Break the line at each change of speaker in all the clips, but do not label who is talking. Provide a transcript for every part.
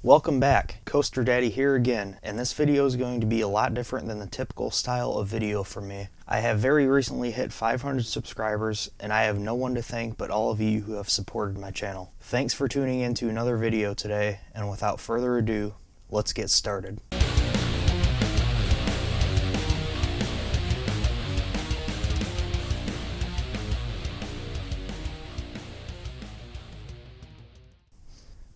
Welcome back, Coaster Daddy here again, and this video is going to be a lot different than the typical style of video for me. I have very recently hit 500 subscribers, and I have no one to thank but all of you who have supported my channel. Thanks for tuning in to another video today, and without further ado, let's get started.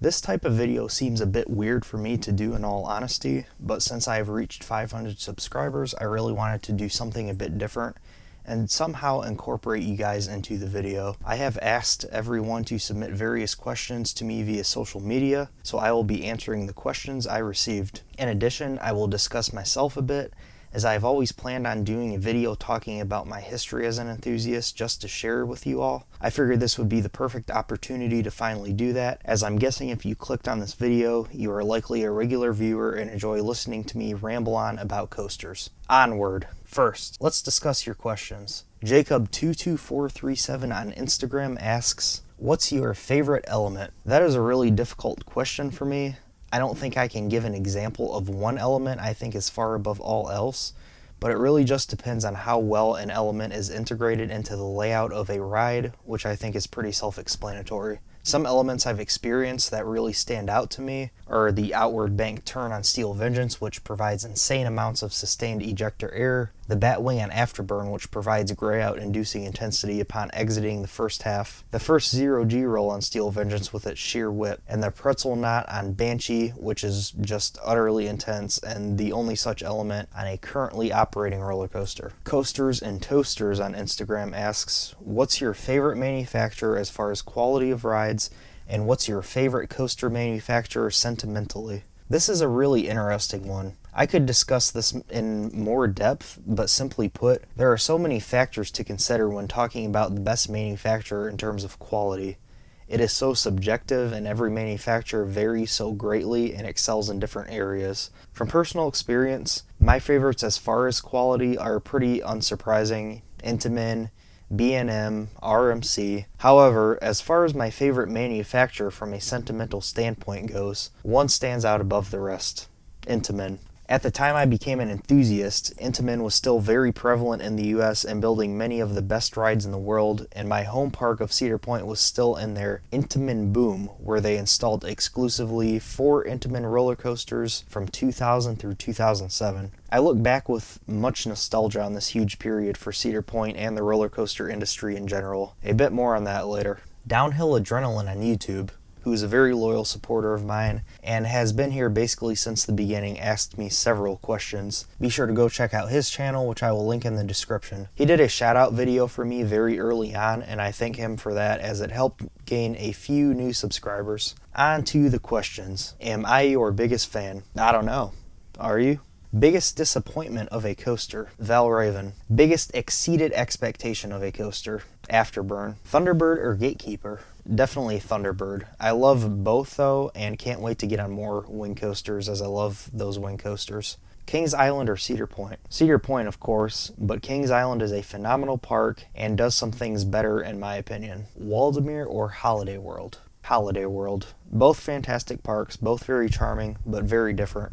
This type of video seems a bit weird for me to do in all honesty, but since I have reached 500 subscribers, I really wanted to do something a bit different and somehow incorporate you guys into the video. I have asked everyone to submit various questions to me via social media, so I will be answering the questions I received. In addition, I will discuss myself a bit, as I've always planned on doing a video talking about my history as an enthusiast just to share with you all. I figured this would be the perfect opportunity to finally do that, as I'm guessing if you clicked on this video, you are likely a regular viewer and enjoy listening to me ramble on about coasters. Onward. First, let's discuss your questions. Jacob22437 on Instagram asks, "What's your favorite element?" That is a really difficult question for me. I don't think I can give an example of one element I think is far above all else, but it really just depends on how well an element is integrated into the layout of a ride, which I think is pretty self-explanatory. Some elements I've experienced that really stand out to me are the outward bank turn on Steel Vengeance, which provides insane amounts of sustained ejector air, the Batwing on Afterburn, which provides gray-out inducing intensity upon exiting the first half, the first zero-G roll on Steel Vengeance with its sheer whip, and the pretzel knot on Banshee, which is just utterly intense and the only such element on a currently operating roller coaster. Coasters and Toasters on Instagram asks, "What's your favorite manufacturer as far as quality of rides, and what's your favorite coaster manufacturer sentimentally?" This is a really interesting one. I could discuss this in more depth, but simply put, there are so many factors to consider when talking about the best manufacturer in terms of quality. It is so subjective, and every manufacturer varies so greatly and excels in different areas. From personal experience, my favorites as far as quality are pretty unsurprising: Intamin, B&M, RMC. However, as far as my favorite manufacturer from a sentimental standpoint goes, one stands out above the rest: Intamin. At the time I became an enthusiast, Intamin was still very prevalent in the US and building many of the best rides in the world, and my home park of Cedar Point was still in their Intamin boom, where they installed exclusively 4 Intamin roller coasters from 2000 through 2007. I look back with much nostalgia on this huge period for Cedar Point and the roller coaster industry in general. A bit more on that later. Downhill Adrenaline on YouTube, who is a very loyal supporter of mine and has been here basically since the beginning, asked me several questions. Be sure to go check out his channel, which I will link in the description. He did a shout out video for me very early on, and I thank him for that, as it helped gain a few new subscribers. On to the questions. Am I your biggest fan? I don't know. Are you? Biggest disappointment of a coaster? Val Raven. Biggest exceeded expectation of a coaster? Afterburn. Thunderbird or Gatekeeper? Definitely Thunderbird. I love both though, and can't wait to get on more wing coasters, as I love those wing coasters. Kings Island or Cedar Point? Cedar Point, of course, but Kings Island is a phenomenal park and does some things better in my opinion. Waldameer or Holiday World? Holiday World. Both fantastic parks, both very charming, but very different.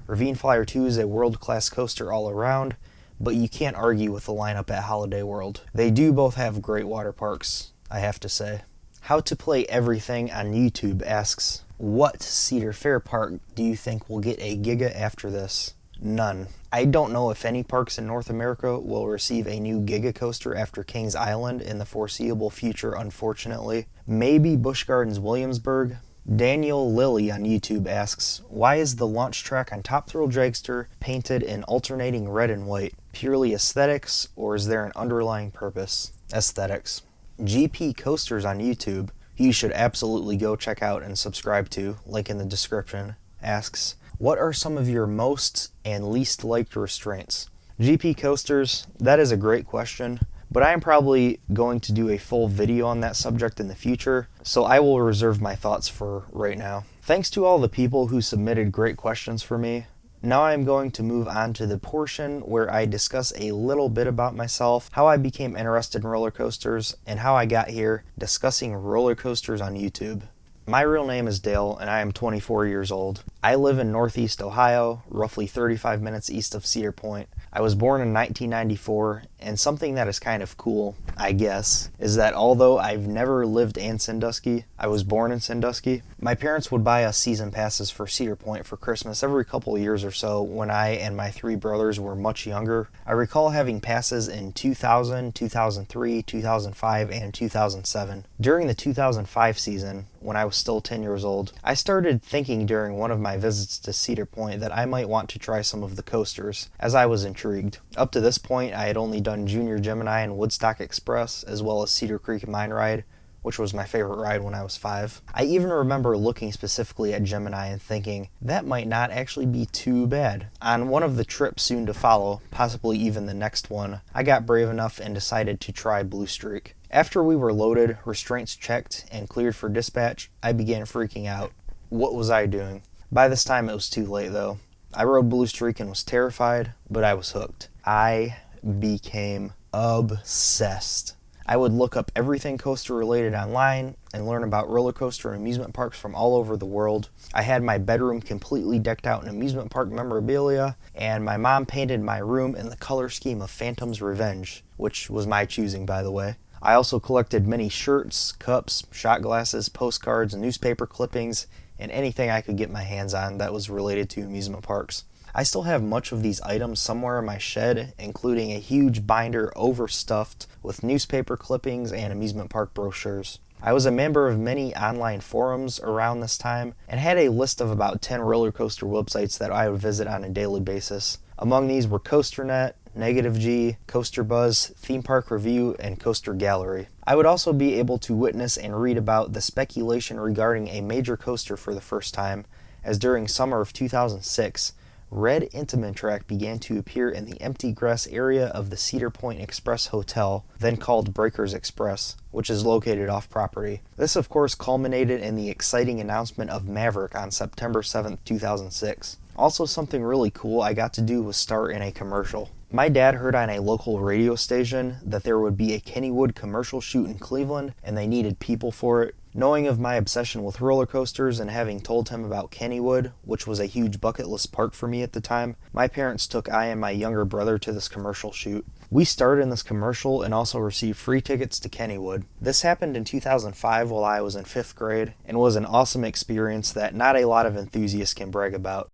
Ravine Flyer 2 is a world-class coaster all around, but you can't argue with the lineup at Holiday World. They do both have great water parks, I have to say. How to Play Everything on YouTube asks, "What Cedar Fair park do you think will get a Giga after this?" None. I don't know if any parks in North America will receive a new Giga coaster after Kings Island in the foreseeable future, unfortunately. Maybe Busch Gardens Williamsburg. Daniel Lilly on YouTube asks, "Why is the launch track on Top Thrill Dragster painted in alternating red and white? Purely aesthetics, or is there an underlying purpose?" Aesthetics. GP Coasters on YouTube, who you should absolutely go check out and subscribe to, link in the description, asks, "What are some of your most and least liked restraints?" GP Coasters, that is a great question, but I am probably going to do a full video on that subject in the future, so I will reserve my thoughts for right now. Thanks to all the people who submitted great questions for me. Now I'm going to move on to the portion where I discuss a little bit about myself, how I became interested in roller coasters, and how I got here discussing roller coasters on YouTube. My real name is Dale, and I am 24 years old. I live in Northeast Ohio, roughly 35 minutes east of Cedar Point. I was born in 1994, and something that is kind of cool, I guess, is that although I've never lived in Sandusky, I was born in Sandusky, my parents would buy us season passes for Cedar Point for Christmas every couple years or so when I and my three brothers were much younger. I recall having passes in 2000, 2003, 2005, and 2007. During the 2005 season, when I was still 10 years old, I started thinking during one of my visits to Cedar Point that I might want to try some of the coasters, as I was intrigued. Up to this point, I had only done Junior Gemini and Woodstock Express, as well as Cedar Creek Mine Ride, which was my favorite ride when I was 5. I even remember looking specifically at Gemini and thinking, that might not actually be too bad. On one of the trips soon to follow, possibly even the next one, I got brave enough and decided to try Blue Streak. After we were loaded, restraints checked, and cleared for dispatch, I began freaking out. What was I doing? By this time it was too late though. I rode Blue Streak and was terrified, but I was hooked. I became obsessed. I would look up everything coaster related online and learn about roller coaster and amusement parks from all over the world. I had my bedroom completely decked out in amusement park memorabilia, and my mom painted my room in the color scheme of Phantom's Revenge, which was my choosing, by the way. I also collected many shirts, cups, shot glasses, postcards, newspaper clippings, and anything I could get my hands on that was related to amusement parks. I still have much of these items somewhere in my shed, including a huge binder overstuffed with newspaper clippings and amusement park brochures. I was a member of many online forums around this time and had a list of about 10 roller coaster websites that I would visit on a daily basis. Among these were CoasterNet, Negative G, Coaster Buzz, Theme Park Review, and Coaster Gallery. I would also be able to witness and read about the speculation regarding a major coaster for the first time, as during summer of 2006, red Intamin track began to appear in the empty grass area of the Cedar Point Express Hotel, then called Breakers Express, which is located off property. This of course culminated in the exciting announcement of Maverick on September 7th, 2006. Also, something really cool I got to do was star in a commercial. My dad heard on a local radio station that there would be a Kennywood commercial shoot in Cleveland and they needed people for it. Knowing of my obsession with roller coasters and having told him about Kennywood, which was a huge bucket list park for me at the time, my parents took I and my younger brother to this commercial shoot. We starred in this commercial and also received free tickets to Kennywood. This happened in 2005 while I was in 5th grade and was an awesome experience that not a lot of enthusiasts can brag about.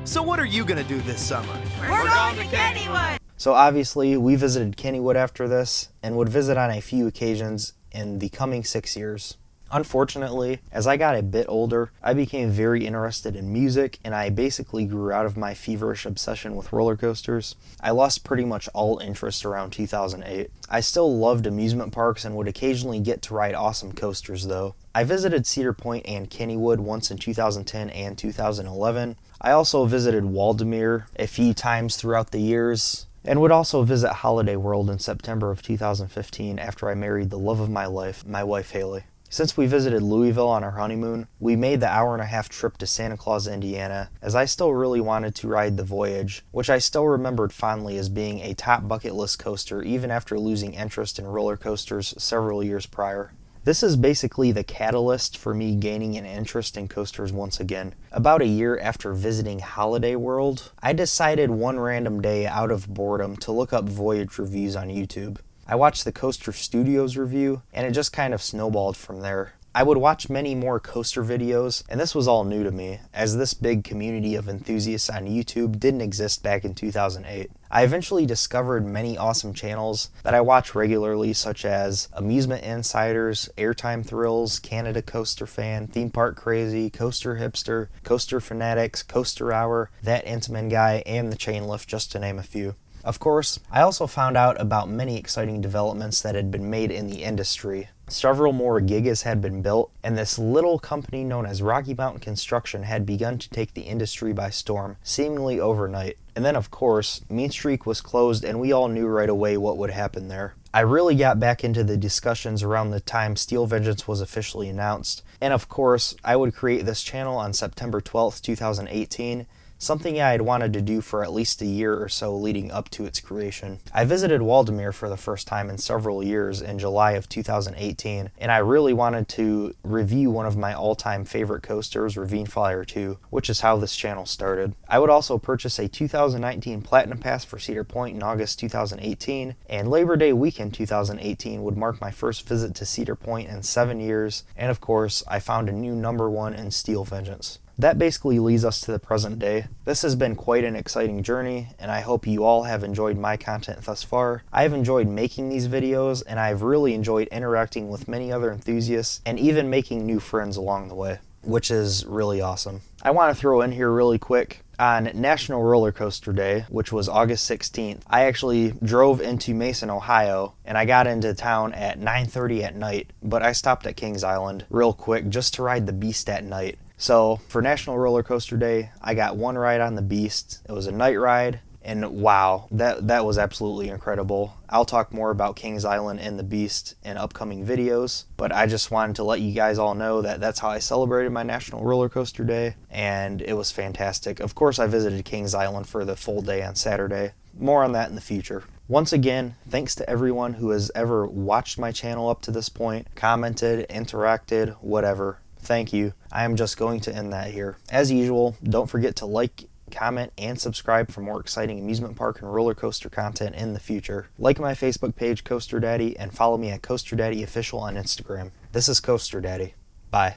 So what are you gonna do this summer?
We're going to Kennywood!
So obviously, we visited Kennywood after this, and would visit on a few occasions in the coming 6 years. Unfortunately, as I got a bit older, I became very interested in music, and I basically grew out of my feverish obsession with roller coasters. I lost pretty much all interest around 2008. I still loved amusement parks and would occasionally get to ride awesome coasters though. I visited Cedar Point and Kennywood once in 2010 and 2011. I also visited Waldameer a few times throughout the years, and would also visit Holiday World in September of 2015 after I married the love of my life, my wife Haley. Since we visited Louisville on our honeymoon, we made the hour-and-a-half trip to Santa Claus, Indiana, as I still really wanted to ride the Voyage, which I still remembered fondly as being a top bucket list coaster even after losing interest in roller coasters several years prior. This is basically the catalyst for me gaining an interest in coasters once again. About a year after visiting Holiday World, I decided one random day out of boredom to look up Voyage reviews on YouTube. I watched the Coaster Studios review, and it just kind of snowballed from there. I would watch many more coaster videos, and this was all new to me, as this big community of enthusiasts on YouTube didn't exist back in 2008. I eventually discovered many awesome channels that I watch regularly, such as Amusement Insiders, Airtime Thrills, Canada Coaster Fan, Theme Park Crazy, Coaster Hipster, Coaster Fanatics, Coaster Hour, That Intamin Guy, and The Chain Lift, just to name a few. Of course, I also found out about many exciting developments that had been made in the industry. Several more gigas had been built, and this little company known as Rocky Mountain Construction had begun to take the industry by storm, seemingly overnight. And then of course, Mean Streak was closed and we all knew right away what would happen there. I really got back into the discussions around the time Steel Vengeance was officially announced, and of course, I would create this channel on September 12th, 2018, something I had wanted to do for at least a year or so leading up to its creation. I visited Waldameer for the first time in several years in July of 2018, and I really wanted to review one of my all-time favorite coasters, Ravine Flyer 2, which is how this channel started. I would also purchase a 2019 Platinum Pass for Cedar Point in August 2018, and Labor Day weekend 2018 would mark my first visit to Cedar Point in 7 years, and of course, I found a new #1 in Steel Vengeance. That basically leads us to the present day. This has been quite an exciting journey, and I hope you all have enjoyed my content thus far. I have enjoyed making these videos, and I've really enjoyed interacting with many other enthusiasts, and even making new friends along the way, which is really awesome. I want to throw in here really quick, on National Roller Coaster Day, which was August 16th, I actually drove into Mason, Ohio, and I got into town at 9:30 at night, but I stopped at Kings Island real quick just to ride the Beast at night. So for National Roller Coaster Day, I got one ride on the Beast. It was a night ride, and wow, that was absolutely incredible. I'll talk more about Kings Island and the Beast in upcoming videos, but I just wanted to let you guys all know that that's how I celebrated my National Roller Coaster Day, and it was fantastic. Of course, I visited Kings Island for the full day on Saturday. More on that in the future. Once again, thanks to everyone who has ever watched my channel up to this point, commented, interacted, whatever. Thank you. I am just going to end that here. As usual, don't forget to like, comment, and subscribe for more exciting amusement park and roller coaster content in the future. Like my Facebook page, Coaster Daddy, and follow me at Coaster Daddy Official on Instagram. This is Coaster Daddy. Bye.